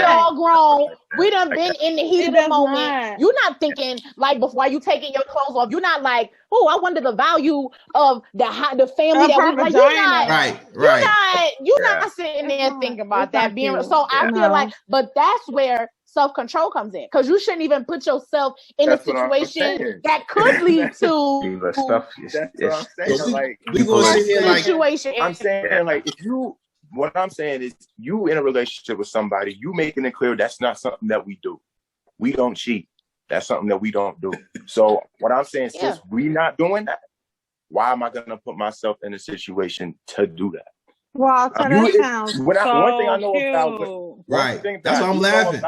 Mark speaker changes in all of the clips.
Speaker 1: All grown. We done been in the heat of the moment. You're not thinking like before you taking your clothes off. You're not like, oh, I wonder the value of the family that we like. You're not sitting there thinking about that being. So I feel like, but that's where self-control comes in, because you shouldn't even put yourself in a situation that could lead to
Speaker 2: stuff.
Speaker 3: That's what I'm saying. Like, we gonna sit here like situation. I'm saying like if you. What I'm saying is, you in a relationship with somebody, you making it clear that's not something that we do. We don't cheat. That's something that we don't do. So what I'm saying, since we not doing that, why am I going to put myself in a situation to do that?
Speaker 4: Wow, so that sounds
Speaker 3: one thing I know about,
Speaker 2: that's why I'm laughing.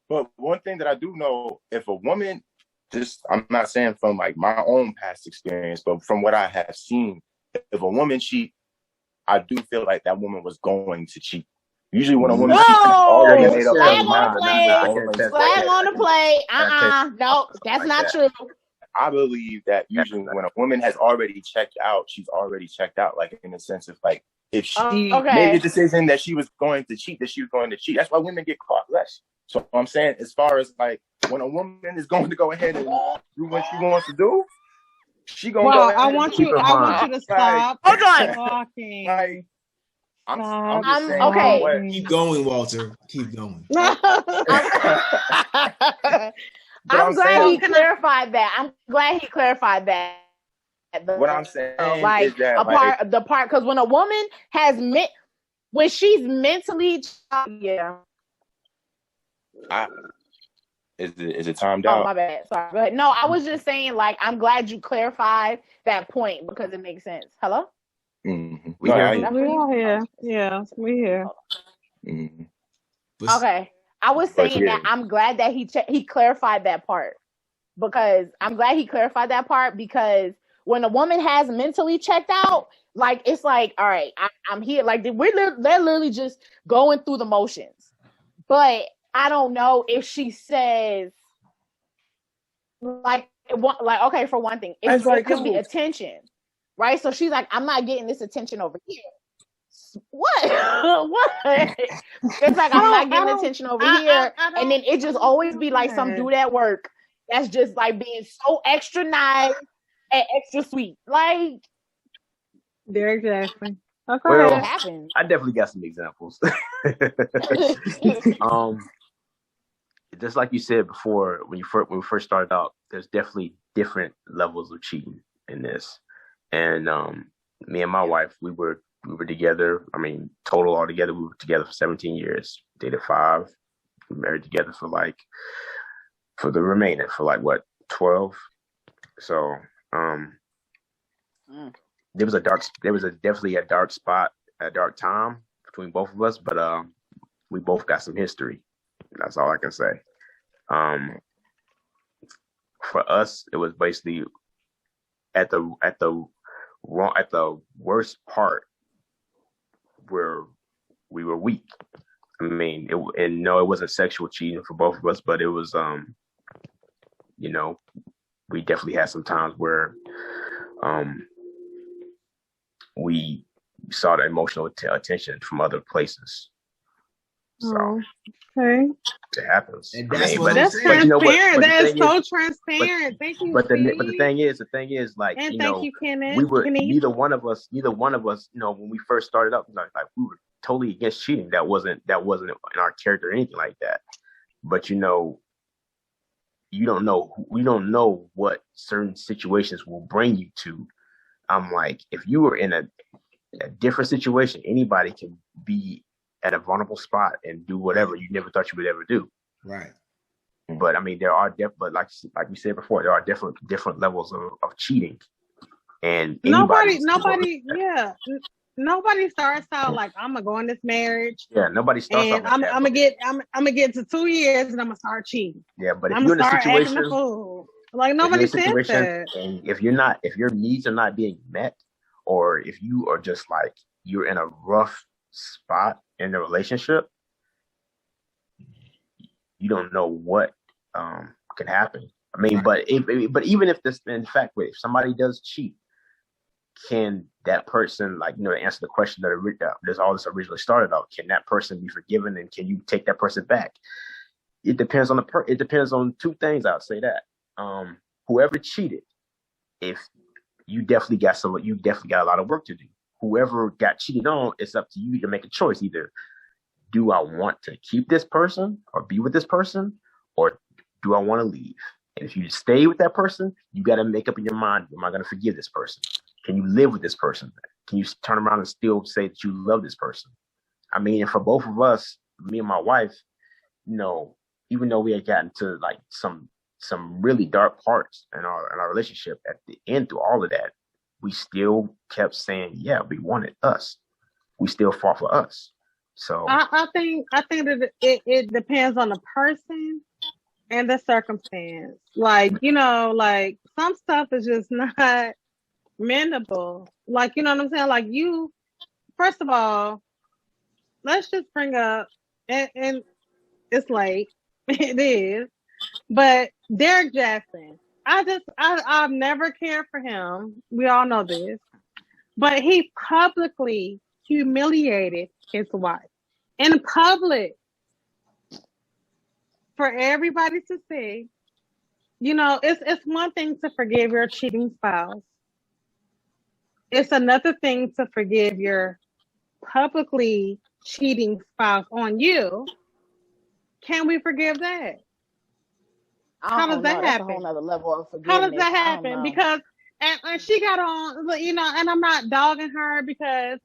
Speaker 3: But one thing that I do know, if a woman, I'm not saying from like my own past experience, but from what I have seen, if a woman cheats, I do feel like that woman was going to cheat. Usually when a woman cheats, already made up her mind.
Speaker 1: Flag on the play. No, that's not true.
Speaker 3: I believe that usually when a woman has already checked out, she's already checked out. Like in the sense of like, if she made a decision that she was going to cheat, that she was going to cheat. That's why women get caught less. So I'm saying, as far as like when a woman is going to go ahead and do what she wants to do, she gonna go ahead.
Speaker 4: I want you to stop.
Speaker 1: Hold on.
Speaker 4: Talking.
Speaker 3: Like, I'm just saying,
Speaker 1: okay.
Speaker 2: Keep going, Walter. Keep going.
Speaker 1: I'm glad he clarified that.
Speaker 3: What I'm saying
Speaker 1: like
Speaker 3: is that
Speaker 1: the part, because when a woman when she's mentally,
Speaker 3: Is it timed out?
Speaker 1: Oh, my bad. Sorry. Go ahead. No, I was just saying, like, I'm glad you clarified that point because it makes sense. Hello?
Speaker 3: Mm-hmm.
Speaker 4: We are here. Yeah, we're here.
Speaker 3: Mm-hmm.
Speaker 1: Okay. I was saying that I'm glad that he clarified that part, because when a woman has mentally checked out, like, it's like, all right, I'm here. Like, they're literally just going through the motions. But I don't know if she says, like, okay, for one thing, it could be attention, right? So she's like, I'm not getting this attention over here. What? What? It's like, I'm not getting attention over here. And then it just always be like some dude at work that's just like being so extra nice and extra sweet. Like,
Speaker 4: Derek Jackson. Okay.
Speaker 5: Well, I definitely got some examples. Just like you said before, when we first started out, there's definitely different levels of cheating in this. And me and my wife, we were together. I mean, total altogether, we were together for 17 years. Dated 5. We married together for the remaining for 12. So there was definitely a dark spot, a dark time between both of us, but we both got some history. That's all I can say. For us, it was basically at the worst part where we were weak. I mean, it wasn't sexual cheating for both of us, but it was, we definitely had some times where we saw the emotional attention from other places. So,
Speaker 4: okay,
Speaker 5: it happens.
Speaker 2: And
Speaker 4: that's transparent. That is so transparent. Thank you.
Speaker 5: But the thing is, like,
Speaker 4: and thank you, Kenneth.
Speaker 5: We were neither one of us, when we first started up, like we were totally against cheating. That wasn't in our character or anything like that. But we don't know what certain situations will bring you to. I'm like, if you were in a different situation, anybody can be at a vulnerable spot and do whatever you never thought you would ever do.
Speaker 2: Right.
Speaker 5: But I mean, there are but like we said before, there are different levels of cheating. And
Speaker 4: nobody starts out like, I'm gonna go in this marriage.
Speaker 5: Yeah, nobody starts out.
Speaker 4: I'm gonna get to 2 years and I'm gonna start cheating.
Speaker 5: Yeah, but if you're in a situation,
Speaker 4: Like nobody said that.
Speaker 5: And if your needs are not being met, or if you are just like you're in a rough spot in the relationship, you don't know what can happen. I mean, but even if this, in fact, if somebody does cheat, can that person, like, to answer the question that there's all this originally started out, can that person be forgiven, and can you take that person back? It depends on it depends on two things. I'll say that. Whoever cheated, if you definitely got a lot of work to do. Whoever got cheated on, it's up to you to make a choice. Either do I want to keep this person or be with this person, or do I want to leave? And if you stay with that person, you got to make up in your mind, am I going to forgive this person? Can you live with this person? Can you turn around and still say that you love this person? I mean, and for both of us, me and my wife, even though we had gotten to like some really dark parts in our relationship, at the end through all of that, we still kept saying, yeah, we wanted us. We still fought for us. So
Speaker 4: I think that it depends on the person and the circumstance. Like, like some stuff is just not mendable. Like, you know what I'm saying? Like, first of all, let's just bring up, and it's late. It is. But Derek Jackson, I've never cared for him. We all know this. But he publicly humiliated his wife in public for everybody to see. It's one thing to forgive your cheating spouse. It's another thing to forgive your publicly cheating spouse on you. Can we forgive that? How does that happen?
Speaker 1: That's a whole nother level of forgiveness.
Speaker 4: How does that happen? Because and she got on, and I'm not dogging her, because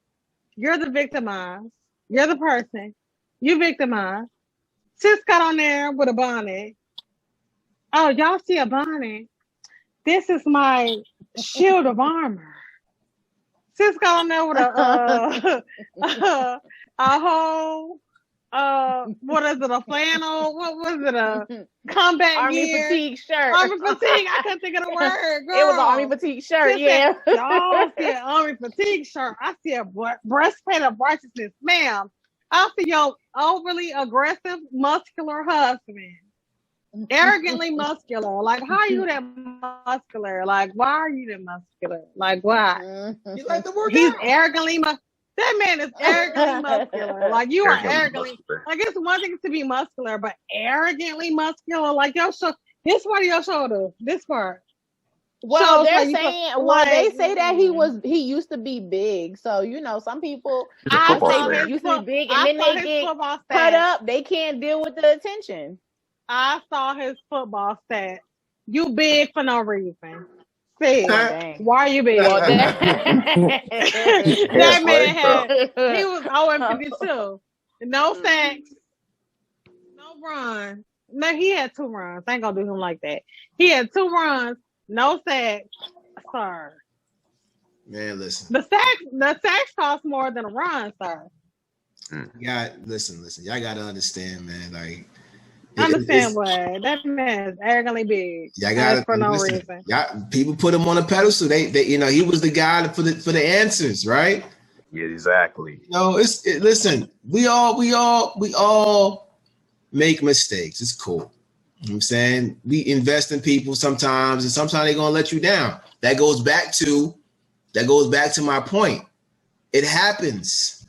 Speaker 4: you're the victimized. You're the person. You victimized. Sis got on there with a bonnet. Oh, y'all see a bonnet? This is my shield of armor. Sis got on there with a whole what is it? A flannel? What was it? A combat
Speaker 1: Army
Speaker 4: gear?
Speaker 1: fatigue shirt.
Speaker 4: Army fatigue. I couldn't think of the word. Girl.
Speaker 1: It was an army fatigue shirt. Yeah.
Speaker 4: Y'all see an army fatigue shirt. I see a breastplate of righteousness, ma'am. I see your overly aggressive, muscular husband, arrogantly muscular. Like, how are you that muscular? Like, why are you that muscular? Like, why?
Speaker 2: You like to work
Speaker 4: He's
Speaker 2: out.
Speaker 4: arrogantly muscular. That man is arrogantly muscular. Like, you are arrogantly. Like, it's one thing to be muscular, but arrogantly muscular. Like, this part of your shoulder, this part.
Speaker 1: Well, they're saying, they say that he used to be big. So, some people say he used to be big, and then they get cut up. They can't deal with the attention.
Speaker 4: I saw his football stats. You big for no reason. Why are you big? Well, that man he was 0-52. No sacks, no runs. No, he had 2 runs. I ain't gonna do him like that. He had 2 runs, no sacks. Sir.
Speaker 2: Man, listen.
Speaker 4: The sacks cost more than a run, sir.
Speaker 2: Yeah, listen. Y'all gotta understand, man. Like,
Speaker 4: understand what that man is arrogantly big.
Speaker 2: Y'all gotta
Speaker 4: for no reason.
Speaker 2: People put him on a pedestal. They he was the guy for the answers, right?
Speaker 5: Yeah, exactly.
Speaker 2: Listen. We all make mistakes. It's cool. You know what I'm saying? We invest in people sometimes, and sometimes they're gonna let you down. That goes back to my point. It happens.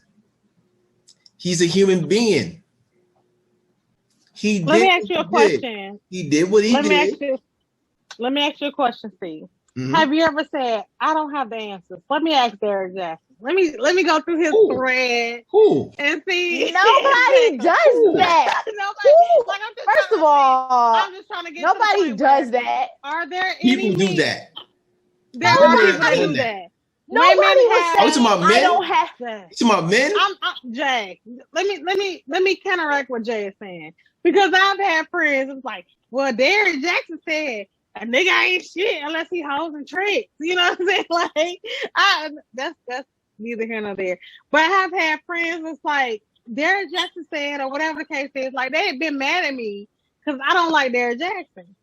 Speaker 2: He's a human being.
Speaker 4: Let me ask you a question.
Speaker 2: He did what he did.
Speaker 4: Let me ask you a question, Steve. Mm-hmm. Have you ever said, I don't have the answers? Let me ask Derek Jackson. Let me go through his thread and see.
Speaker 1: Nobody does that. First of all,
Speaker 4: I'm just trying to get
Speaker 1: nobody does that.
Speaker 4: Are there
Speaker 2: people do that?
Speaker 4: There are people do that.
Speaker 1: Nobody was saying,
Speaker 2: talking about men?
Speaker 1: I don't have that.
Speaker 2: You talking about men?
Speaker 4: Jay, let me counteract what Jay is saying. Because I've had friends it's like, well, Derek Jackson said a nigga ain't shit unless he hoes and tricks. You know what I'm saying? Like, that's neither here nor there. But I have had friends it's like Derek Jackson said, or whatever the case is, like they had been mad at me because I don't like Derek Jackson.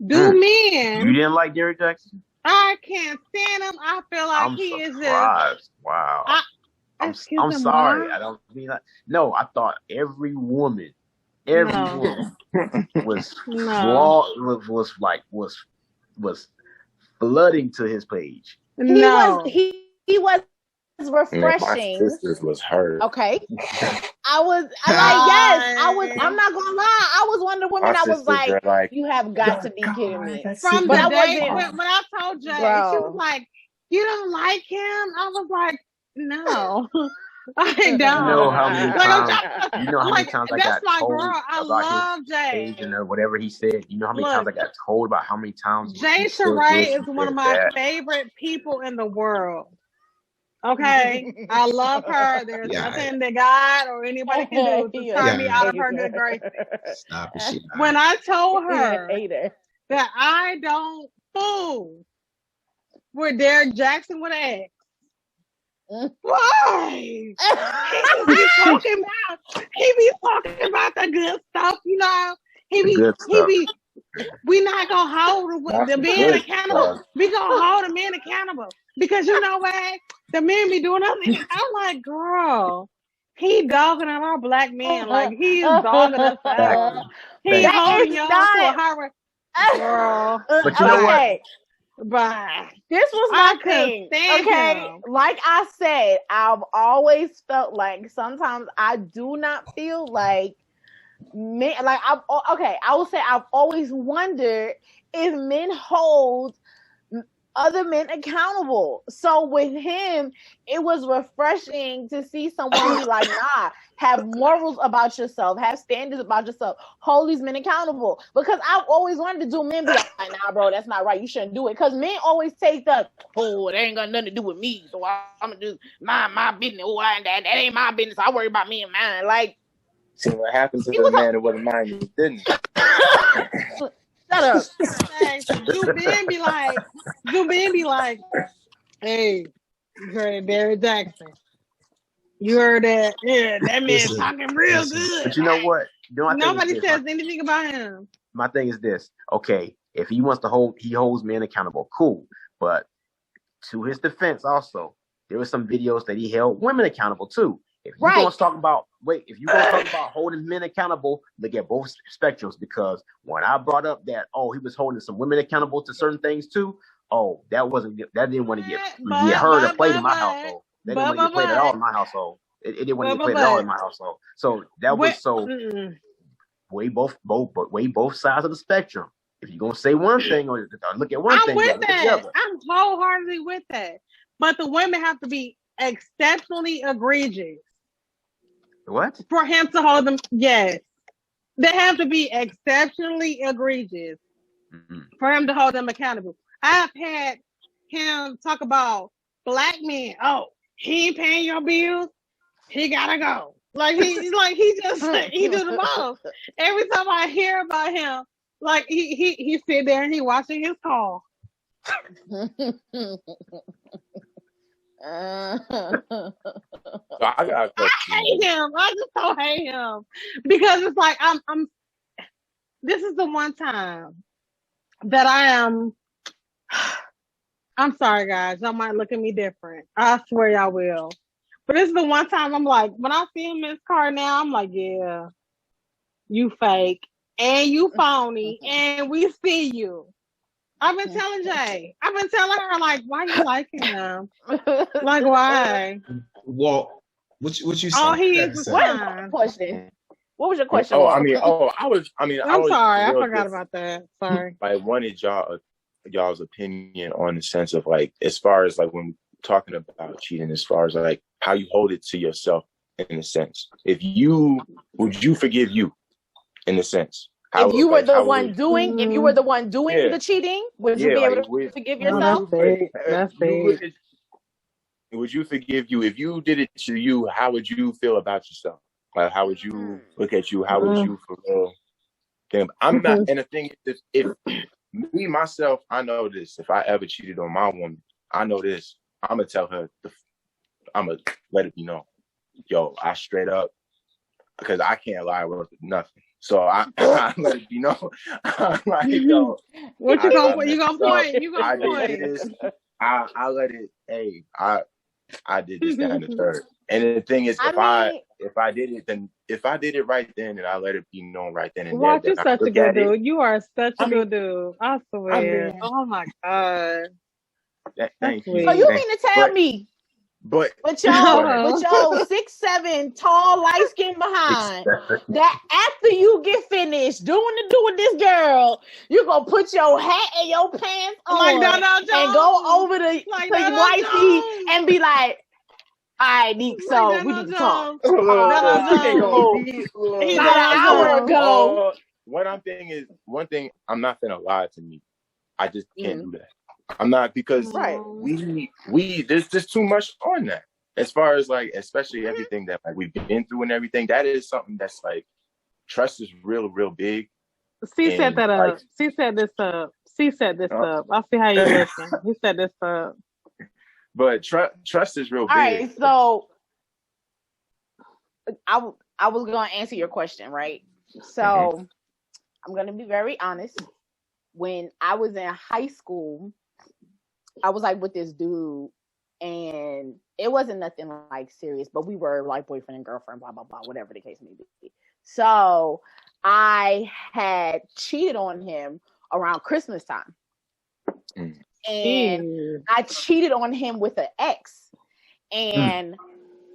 Speaker 4: Do men?
Speaker 5: You didn't like Derrick Jackson?
Speaker 4: I can't stand him. I feel like he is just.
Speaker 5: Wow. I'm sorry.
Speaker 4: Why?
Speaker 5: I don't mean that. No, I thought every woman was flooding to his page.
Speaker 1: He was refreshing.
Speaker 3: My sisters was hurt.
Speaker 1: Okay. I'm not gonna lie. I was one of the women. I was like, you have got to be kidding me.
Speaker 4: From the day when I told Jay, she was like, you don't like him? I was like, no. I don't.
Speaker 5: You know how many times I got told
Speaker 4: girl. I love Jay
Speaker 5: or whatever he said. You know how many times I got told about how many times
Speaker 4: Jay Sheree is one of my favorite people in the world. Okay, I love her. There's nothing that God or anybody can do to turn me out of her good graces.
Speaker 2: Stop it.
Speaker 4: When I told her that I don't fool with Derrick Jackson with an X. Why? He be talking about the good stuff, you know. We not gonna hold the men accountable. We gonna hold the men accountable because you know what? The men be doing nothing. I'm like, girl, he dogging on our black men like he's dogging us out. He holding y'all to a higher. Girl,
Speaker 5: but you know what?
Speaker 4: But
Speaker 1: this was my thing. Okay, like I said, I've always felt like sometimes I do not feel like men. Like I will say I've always wondered if men hold other men accountable. So with him, it was refreshing to see someone be like, nah, have morals about yourself, have standards about yourself, hold these men accountable. Because I've always wanted to do men be like, nah, bro, that's not right. You shouldn't do it. Because men always take it ain't got nothing to do with me. So I'm gonna just mind my business. That ain't my business. I worry about me and mine. Like,
Speaker 3: see what happens to the man that wasn't mine, you didn't.
Speaker 1: Shut up.
Speaker 4: Zubin be like, hey, you heard Derrick Jackson. You heard that? Yeah, that man's talking real good.
Speaker 5: But you know what?
Speaker 4: Nobody says anything about him.
Speaker 5: My thing is this. Okay, if he wants to he holds men accountable, cool. But to his defense also, there were some videos that he held women accountable too. If you're going to talk about holding men accountable, look at both spectrums, because when I brought up that, he was holding some women accountable to certain things too, that didn't want to get heard or played in my household. That didn't want to get played at all in my household. It didn't want to get played at all in my household. So that was weigh both sides of the spectrum. If you're going to say one thing or look at one thing,
Speaker 4: I'm with that. I'm wholeheartedly with that. But the women have to be exceptionally egregious.
Speaker 5: What?
Speaker 4: For him to hold them, yes. They have to be exceptionally egregious for him to hold them accountable. I've had him talk about black men. Oh, he ain't paying your bills. He gotta go. He do the most. Every time I hear about him, like he sit there and he watching his call.
Speaker 3: So I got a question.
Speaker 4: I hate him. I just don't hate him because it's like I'm. This is the one time that I am. I'm sorry, guys. Y'all might look at me different. I swear y'all will. But this is the one time I'm like, when I see him in his car now, I'm like, yeah, you fake and you phony, and we see you. I've been telling Jay. I've been telling her, like, why you liking him? Like, why?
Speaker 2: Well, what you saying?
Speaker 4: Oh, he is the
Speaker 1: question. What was your question?
Speaker 4: I'm sorry, I forgot about that. Sorry.
Speaker 3: I wanted y'all's opinion on the sense of like, as far as like when we're talking about cheating, as far as like how you hold it to yourself in a sense. Would you forgive you in a sense?
Speaker 1: If you were the one doing the cheating, would you be able to forgive yourself?
Speaker 4: That's big.
Speaker 3: Would you forgive you if you did it to you? How would you feel about yourself? Like, how would you look at you? How would you feel? I'm not. And the thing is, if me myself, I know this. If I ever cheated on my woman, I know this. I'm gonna tell her. I'm gonna let it be known. Yo, I straight up, because I can't lie with nothing. So I let it be known. Like, yo,
Speaker 4: what you gonna point? You gonna point? You gonna point?
Speaker 3: I let it. Hey, I did this, that, and the third. And the thing is, if I did it right then, and I let it be known right then and there,
Speaker 4: you're such a good dude. You are such a good dude. I swear. Oh my God.
Speaker 3: Thank you.
Speaker 1: So you mean to tell me?
Speaker 3: But
Speaker 1: with your 6'7" tall, light skin behind that after you get finised doing this girl, you gonna put your hat and your pants on and go over to wifey and be like, all right, Neek, so we need to talk. About an hour ago.
Speaker 3: One thing I'm not gonna lie to me. I just can't do that. I'm not, because we there's just too much on that. As far as like, especially everything that like we've been through and everything, that is something that's like, trust is real big.
Speaker 4: C set that up. Like, C set this up. I'll see how you listen. He set this up.
Speaker 3: But trust is real big.
Speaker 1: All right, so I was going to answer your question, right? So I'm going to be very honest. When I was in high school, I was like with this dude, and it wasn't nothing like serious, but we were like boyfriend and girlfriend, blah, blah, blah, whatever the case may be. So I had cheated on him around Christmas time. And I cheated on him with an ex. And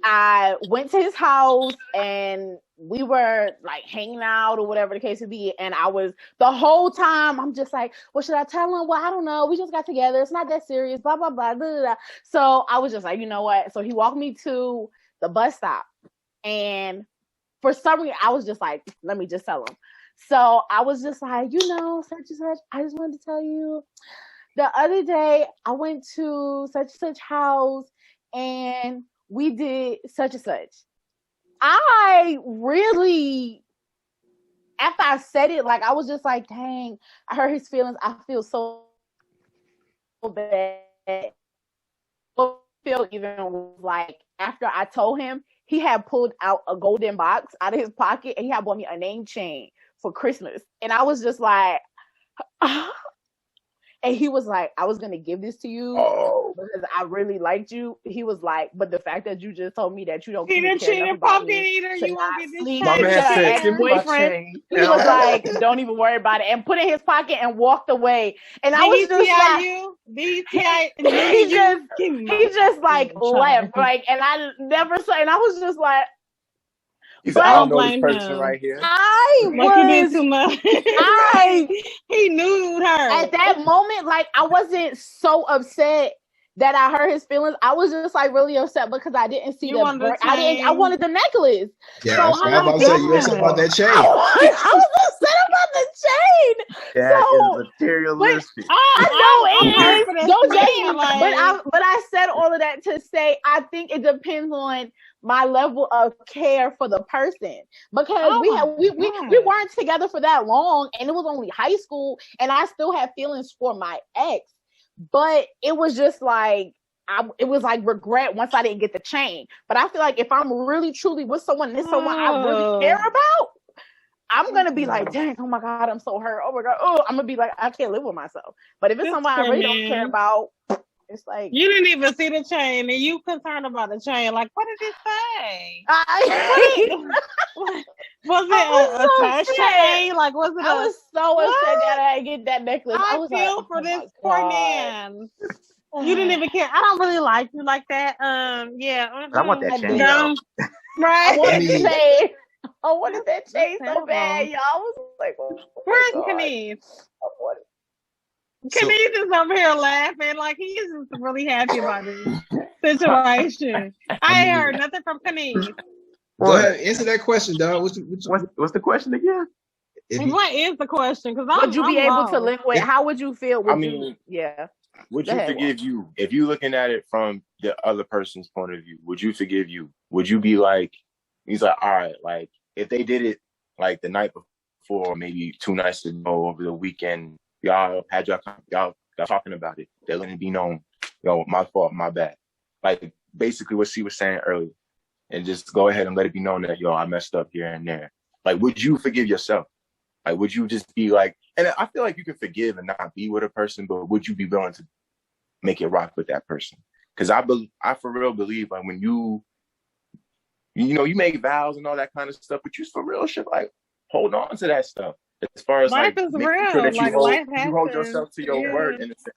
Speaker 1: I went to his house and we were like hanging out or whatever the case would be. And I was, the whole time, I'm just like, what should I tell him? Well, I don't know. We just got together. It's not that serious, blah, blah, blah, blah, blah. So I was just like, you know what? So he walked me to the bus stop. And for some reason, I was just like, let me just tell him. So I was just like, you know, such and such, I just wanted to tell you, the other day I went to such and such house and we did such and such. I really, after I said it, like, I was just like, dang, I hurt his feelings. I feel so bad. I feel even like after I told him, he had pulled out a golden box out of his pocket and he had bought me a name chain for Christmas. And I was just like, and he was like, I was going to give this to you because I really liked you. He was like, but the fact that you just told me that you don't care enough about me to not sleep with your ex-boyfriend, he was like, don't even worry about it, and put it in his pocket and walked away. And I was just like, he just like left, like, and I never saw, and I was just like,
Speaker 3: he's like, I don't know this person right here.
Speaker 4: He knew her.
Speaker 1: At that moment, like, I wasn't so upset that I hurt his feelings. I was just like really upset because I didn't see I wanted the necklace.
Speaker 2: Yeah, so I was about to say, you upset about that chain.
Speaker 1: I was upset about the chain.
Speaker 5: That is materialistic.
Speaker 1: I know it is. Don't judge me. But I said all of that to say I think it depends on my level of care for the person, because we weren't together for that long, and it was only high school, and I still have feelings for my ex, but it was just like it was like regret once I didn't get the chain. But I feel like if I'm really truly with someone, and it's someone I really care about, I'm gonna be like, dang, oh my God, I'm so hurt. Oh my God, I'm gonna be like, I can't live with myself. But if it's someone I really don't care about, it's like,
Speaker 4: you didn't even see the chain, and you concerned about the chain. Like, what did it say? Was it a touch chain? Like, was it?
Speaker 1: I was so upset that I get that necklace.
Speaker 4: I was feel like, for this poor man. You didn't even care. I don't really like you like that. Yeah.
Speaker 5: I want that chain.
Speaker 1: Right. I wanted that chain so bad, y'all. I was like,
Speaker 4: where's Kenise? Kenise is over here laughing like he's just really happy about this situation. I ain't heard nothing from Kenise.
Speaker 2: Go ahead, answer that question, dog.
Speaker 5: What's the question again?
Speaker 4: What is the question? Because
Speaker 1: would you be able to live with? How would you feel?
Speaker 3: Would you forgive you if you looking at it from the other person's point of view? Would you forgive you? Would you be like, he's like, all right, like if they did it like the night before, maybe 2 nights ago over the weekend, y'all talking about it, they letting it be known, my fault, my bad. Like basically what she was saying earlier, and just go ahead and let it be known that I messed up here and there. Like, would you forgive yourself? Like, would you just be like, and I feel like you can forgive and not be with a person, but would you be willing to make it rock with that person? Because I for real believe, like, when you make vows and all that kind of stuff, but you for real should, like, hold on to that stuff. As far as
Speaker 4: life
Speaker 3: like
Speaker 4: is
Speaker 3: making
Speaker 4: real.
Speaker 3: sure that
Speaker 4: like,
Speaker 3: you hold yourself to your word. In a sense.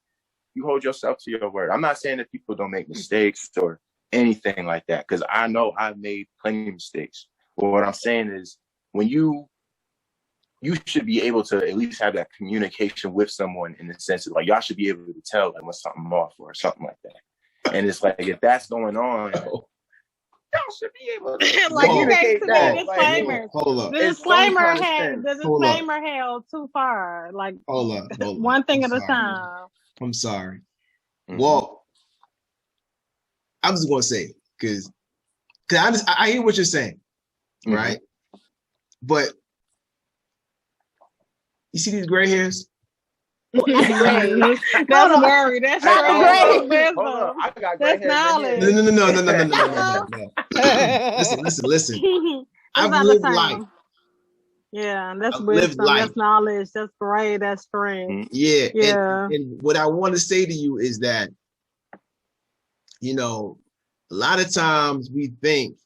Speaker 3: You hold yourself to your word. I'm not saying that people don't make mistakes or anything like that, because I know I've made plenty of mistakes. But what I'm saying is, when you should be able to at least have that communication with someone, in the sense of, like, y'all should be able to tell, like, when something off or something like that. And it's like, if that's going on, y'all should be able to
Speaker 4: like, you gave to me disclaimers.
Speaker 2: Hold up.
Speaker 4: The disclaimer held too far. Like,
Speaker 2: hold up.
Speaker 4: One thing at a time.
Speaker 2: I'm sorry. Well, I'm just gonna say, because I hear what you're saying, right? But you see these gray hairs?
Speaker 4: That's worry. That's gray. That's knowledge.
Speaker 2: No. Listen. I've lived life.
Speaker 4: Yeah, that's wisdom. That's knowledge. That's gray. That's strength.
Speaker 2: Yeah. And what I want to say to you is that, a lot of times we think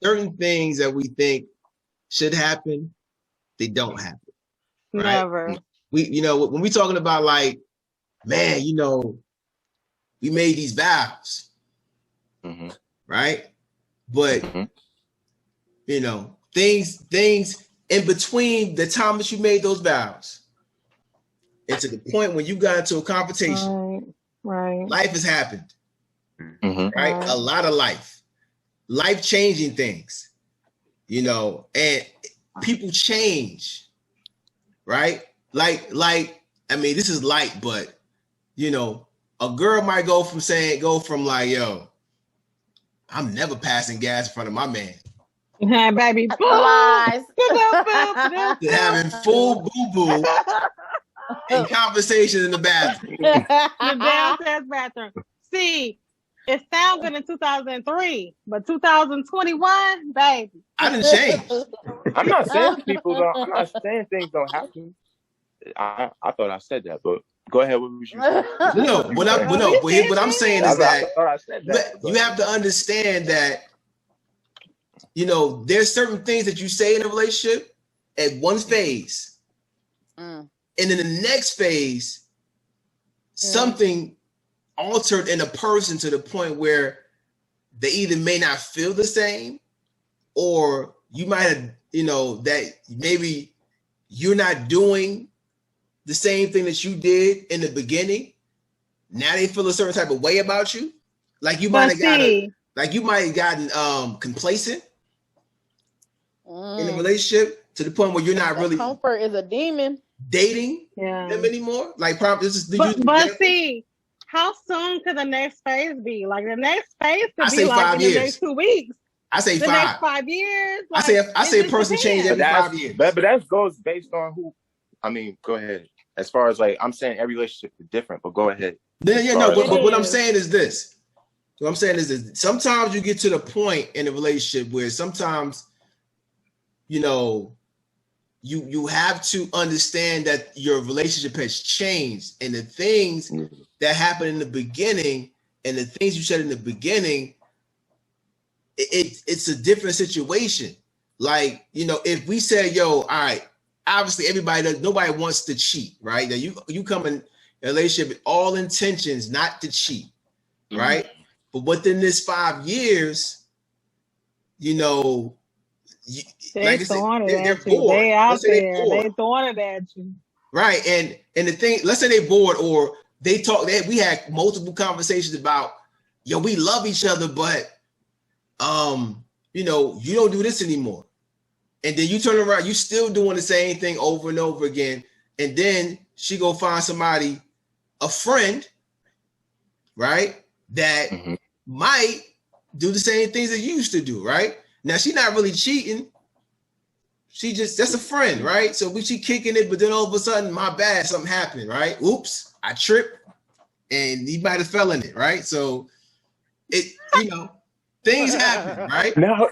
Speaker 2: certain things that we think should happen, they don't happen. Right?
Speaker 4: Never.
Speaker 2: We, when we talking about, like, man, we made these vows, right? But things in between the time that you made those vows and to the point when you got into a confrontation,
Speaker 4: right?
Speaker 2: Life has happened, right? A lot of life-changing things, and people change, right? Like, I mean, this is light, but a girl might go from like, yo, I'm never passing gas in front of my man.
Speaker 4: Yeah, baby.
Speaker 1: Lies.
Speaker 2: To having full boo-boo and conversation in the bathroom.
Speaker 4: The downstairs bathroom. See, it sounds good in 2003, but 2021, baby.
Speaker 2: I didn't change.
Speaker 3: I'm not saying I'm not saying things don't happen. I thought I said that, but go ahead. What was you saying?
Speaker 2: No. What I'm saying is that you have to understand that, there's certain things that you say in a relationship at one phase, and in the next phase, something altered in a person to the point where they either may not feel the same, or you might have, that maybe you're not doing the same thing that you did in the beginning. Now they feel a certain type of way about you. Like you might have gotten complacent in the relationship to the point where you're not really
Speaker 1: comfort is a demon
Speaker 2: dating them anymore. Like,
Speaker 4: see, how soon could the next phase be? Like, the next phase could
Speaker 2: be like 5 years.
Speaker 4: The next 2 weeks.
Speaker 2: I say
Speaker 4: the
Speaker 2: 5.
Speaker 4: Next 5 years.
Speaker 2: Like, I say a person change every 5 years.
Speaker 3: But that goes based on who. I mean, go ahead. As far as, like, I'm saying every relationship is different, but go ahead.
Speaker 2: But what I'm saying is this. Sometimes you get to the point in a relationship where sometimes, you have to understand that your relationship has changed, and the things that happened in the beginning and the things you said in the beginning, it's a different situation. Like, if we say, yo, all right, obviously nobody wants to cheat, right? That you come in a relationship with all intentions not to cheat, right? But within this 5 years,
Speaker 4: they're throwing it at you. They out there. They throwing it at you.
Speaker 2: Right. And the thing, let's say they bored, or we had multiple conversations about, yo, we love each other, but you don't do this anymore. And then you turn around, you still doing the same thing over and over again. And then she go find somebody, a friend, right? That might do the same things that you used to do, right? Now, she's not really cheating. That's a friend, right? So she kicking it, but then all of a sudden, my bad, something happened, right? Oops, I tripped, and he might have fell in it, right? So things happen, right?
Speaker 3: No,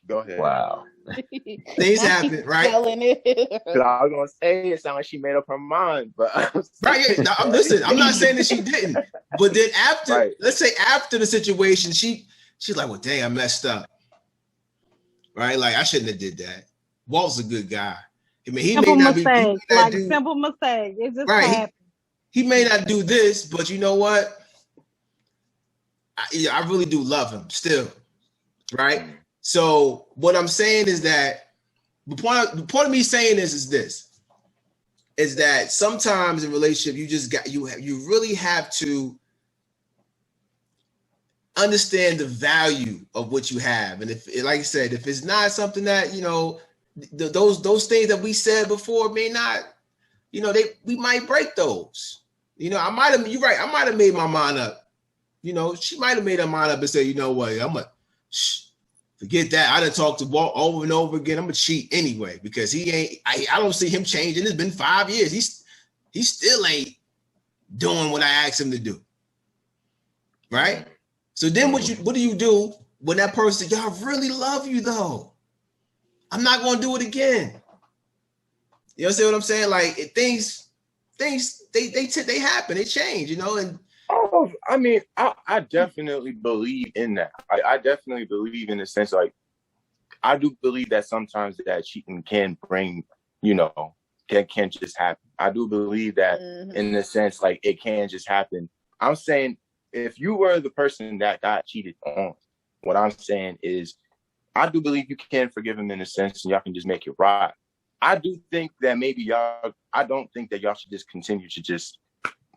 Speaker 3: go ahead.
Speaker 5: Wow.
Speaker 2: Things happen, right?
Speaker 3: I was gonna say it sounded like she made up her mind, but
Speaker 2: right. Yeah, now, listen, I'm not saying that she didn't, but then after, let's say after the situation, she's like, well, dang, I messed up, right? Like I shouldn't have did that. Walt's a good guy. I mean, he
Speaker 4: simple
Speaker 2: may not
Speaker 4: mistake,
Speaker 2: be
Speaker 4: like simple mistake. It just happened.
Speaker 2: He may not do this, but you know what? I really do love him still, right? So what I'm saying is that the point of me saying this is that sometimes in relationship you really have to understand the value of what you have, and if, like I said, if it's not something that those things that we said before may not, we might break those. You're right. I might have made my mind up. She might have made her mind up and said, you know what, I'm gonna forget that. I done talked to Walt over and over again. I'm gonna cheat anyway because I don't see him changing. It's been 5 years. He still ain't doing what I asked him to do. Right? So then what do you do when that person, y'all really love you though? I'm not gonna do it again. You know what I'm saying? Like things they happen, they change, and
Speaker 3: I mean, I definitely believe in that. I definitely believe in the sense, like, I do believe that sometimes that cheating can bring, can just happen. I do believe that in the sense, like, it can just happen. I'm saying if you were the person that got cheated on, what I'm saying is I do believe you can forgive him in a sense and y'all can just make it right. I do think that I don't think that y'all should just continue to just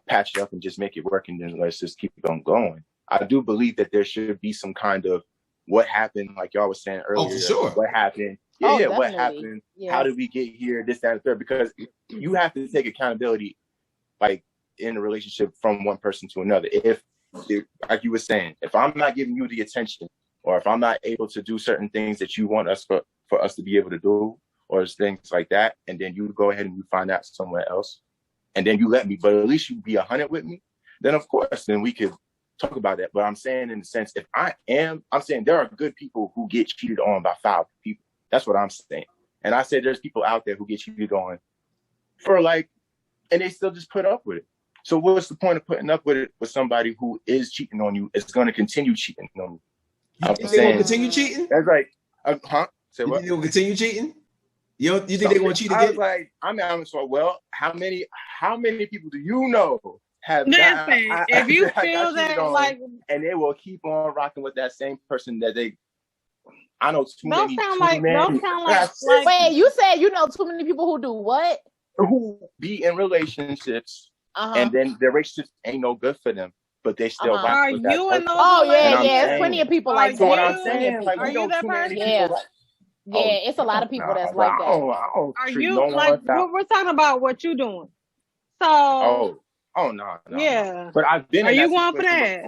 Speaker 3: patch it up and just make it work and then let's just keep it on going. I do believe that there should be some kind of what happened, like y'all was saying earlier.
Speaker 2: Oh, for sure.
Speaker 3: What happened? What happened? Yeah. How did we get here? This, that, and the third. Because you have to take accountability, like in a relationship from one person to another. If like you were saying, if I'm not giving you the attention, or if I'm not able to do certain things that you want us for us to be able to do, or things like that, and then you go ahead and you find out somewhere else, and then you let me, but at least you be 100 with me, then of course, then we could talk about that. But I'm saying in the sense, I'm saying there are good people who get cheated on by foul people. That's what I'm saying. And I said there's people out there who get cheated on and they still just put up with it. So what's the point of putting up with it with somebody who is cheating on you? It's going to continue cheating on you.
Speaker 2: You think they're going to continue cheating?
Speaker 3: That's right. Say what?
Speaker 2: You think they're going to continue cheating? You think they're going to cheat again?
Speaker 3: I was like, I'm so well. How many people do you know have?
Speaker 4: Listen, if you feel that like,
Speaker 3: and they will keep on rocking with that same person that they. I know too many.
Speaker 4: Don't sound like.
Speaker 1: Wait, you said you know too many people who do what?
Speaker 3: Who be in relationships and then their relationships ain't no good for them, but they still rock with that person.
Speaker 1: There's plenty of people like that.
Speaker 3: So what I'm saying, like,
Speaker 4: are you that person?
Speaker 1: Yeah, it's a lot of people that's like that.
Speaker 4: Are you like we're talking about what you doing? So
Speaker 3: no.
Speaker 4: Yeah.
Speaker 3: But I've been.
Speaker 4: Are you going for that?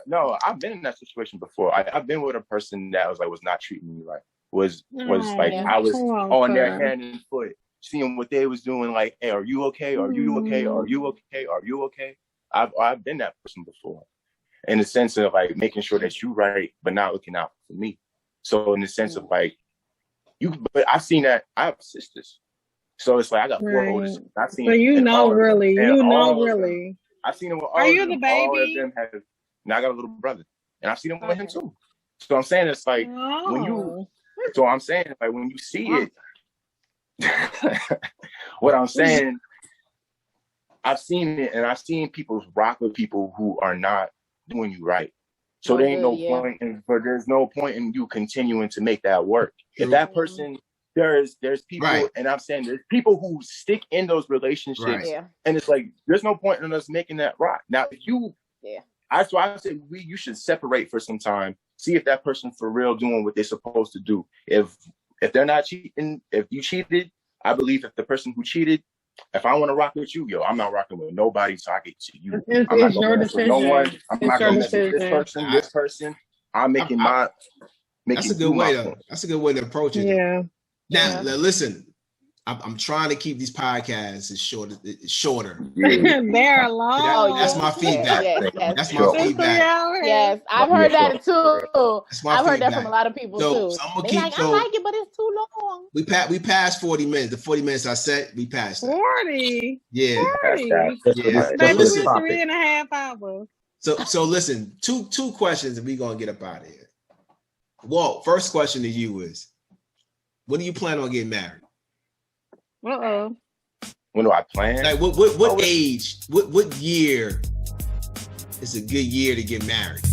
Speaker 3: No, I've been in that situation before. I've been with a person that was not treating me right. Was like I was on their hand and foot, seeing what they was doing. Like, hey, are you okay? Are you okay? Are you okay? Are you okay? I've been that person before, in the sense of like making sure that you right, but not looking out for me. So in the sense of like but I've seen that. I have sisters, so it's like I got 4 older sisters. I've seen.
Speaker 4: So really.
Speaker 3: I've seen them with all.
Speaker 4: Are you
Speaker 3: of them.
Speaker 4: the baby?
Speaker 3: All of them have. Now I got a little brother, and I've seen them with him too. So I'm saying it's like when you. So I'm saying like when you see it. What I'm saying, I've seen it, and I've seen people rock with people who are not doing you right. So there ain't no point, but there's no point in you continuing to make that work. If that person, there's people, and I'm saying there's people who stick in those relationships, and it's like there's no point in us making that rock. Now, if you, that's why I say you should separate for some time, see if that person for real doing what they're supposed to do. If they're not cheating, if you cheated, I believe if the person who cheated. If I want to rock with you, I'm not rocking with nobody. So I get to you. I'm not going to mess with no one. I'm not going to mess with this person. I'm making
Speaker 2: that's a good way to approach it.
Speaker 3: Yeah.
Speaker 2: Now, listen, I'm trying to keep these podcasts shorter.
Speaker 4: They're long.
Speaker 2: That's my feedback.
Speaker 1: Yes.
Speaker 2: That's my feedback.
Speaker 1: Yes, I've heard that too. I've heard that from a lot of people too.
Speaker 2: So I'm gonna keep.
Speaker 1: I like it, but it's too long.
Speaker 2: We passed 40 minutes. The 40 minutes I set, we passed that.
Speaker 4: 40.
Speaker 2: Yeah.
Speaker 4: 40.
Speaker 2: Yeah.
Speaker 4: Maybe we're 3.5 hours.
Speaker 2: So listen, two questions, and we're gonna get up out of here. Walt, first question to you is, when do you plan on getting married?
Speaker 3: When do I plan?
Speaker 2: Like what age? What year is a good year to get married?